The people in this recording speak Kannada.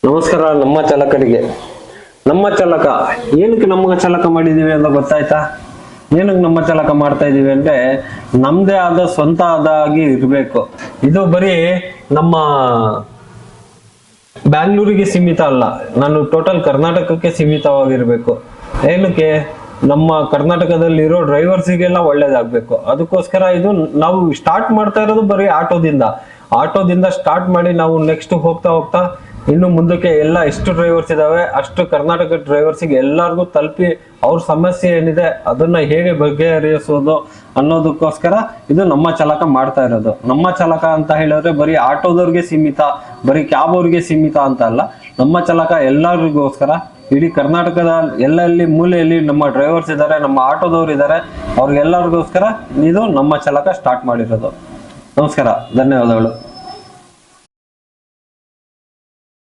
ನಮಸ್ಕಾರ. ನಮ್ಮ ಚಾಲಕರಿಗೆ ನಮ್ಮ ಚಾಲಕ ಏನಕ್ಕೆ ನಮಗೆ ಚಾಲಕ ಮಾಡಿದೀವಿ ಅಂತ ಗೊತ್ತಾಯ್ತಾ? ಏನಕ್ಕೆ ನಮ್ಮ ಚಾಲಕ ಮಾಡ್ತಾ ಇದೀವಿ ಅಂದ್ರೆ ನಮ್ದೇ ಆದ ಸ್ವಂತ ಆದಾಗಿ ಇರಬೇಕು. ಇದು ಬರೀ ನಮ್ಮ ಬ್ಯಾಂಗ್ಳೂರಿಗೆ ಸೀಮಿತ ಅಲ್ಲ, ನಾನು ಟೋಟಲ್ ಕರ್ನಾಟಕಕ್ಕೆ ಸೀಮಿತವಾಗಿರ್ಬೇಕು. ಏನಕ್ಕೆ? ನಮ್ಮ ಕರ್ನಾಟಕದಲ್ಲಿರೋ ಡ್ರೈವರ್ಸಿಗೆಲ್ಲ ಒಳ್ಳೇದಾಗ್ಬೇಕು. ಅದಕ್ಕೋಸ್ಕರ ಇದು ನಾವು ಸ್ಟಾರ್ಟ್ ಮಾಡ್ತಾ ಇರೋದು ಬರೀ ಆಟೋದಿಂದ ಸ್ಟಾರ್ಟ್ ಮಾಡಿ ನಾವು ನೆಕ್ಸ್ಟ್ ಹೋಗ್ತಾ ಹೋಗ್ತಾ ಇನ್ನು ಮುಂದಕ್ಕೆ ಎಲ್ಲ ಎಷ್ಟು ಡ್ರೈವರ್ಸ್ ಇದಾವೆ ಅಷ್ಟು ಕರ್ನಾಟಕ ಡ್ರೈವರ್ಸಿಗೆ ಎಲ್ಲರಿಗೂ ತಲುಪಿ ಅವ್ರ ಸಮಸ್ಯೆ ಏನಿದೆ ಅದನ್ನ ಹೇಗೆ ಬಗೆಹರಿಸೋದು ಅನ್ನೋದಕ್ಕೋಸ್ಕರ ಇದು ನಮ್ಮ ಚಾಲಕ ಮಾಡ್ತಾ ಇರೋದು. ನಮ್ಮ ಚಾಲಕ ಅಂತ ಹೇಳಿದ್ರೆ ಬರೀ ಆಟೋದವ್ರಿಗೆ ಸೀಮಿತ, ಬರೀ ಕ್ಯಾಬ್ ಅವ್ರಿಗೆ ಸೀಮಿತ ಅಂತ ಅಲ್ಲ. ನಮ್ಮ ಚಾಲಕ ಎಲ್ಲರಿಗೋಸ್ಕರ ಇಡೀ ಕರ್ನಾಟಕದ ಎಲ್ಲೆಲ್ಲಿ ಮೂಲೆಯಲ್ಲಿ ನಮ್ಮ ಡ್ರೈವರ್ಸ್ ಇದ್ದಾರೆ, ನಮ್ಮ ಆಟೋದವ್ರು ಇದ್ದಾರೆ, ಅವ್ರಿಗೆಲ್ಲರಿಗೋಸ್ಕರ ಇದು ನಮ್ಮ ಚಾಲಕ ಸ್ಟಾರ್ಟ್ ಮಾಡಿರೋದು. ನಮಸ್ಕಾರ, ಧನ್ಯವಾದಗಳು.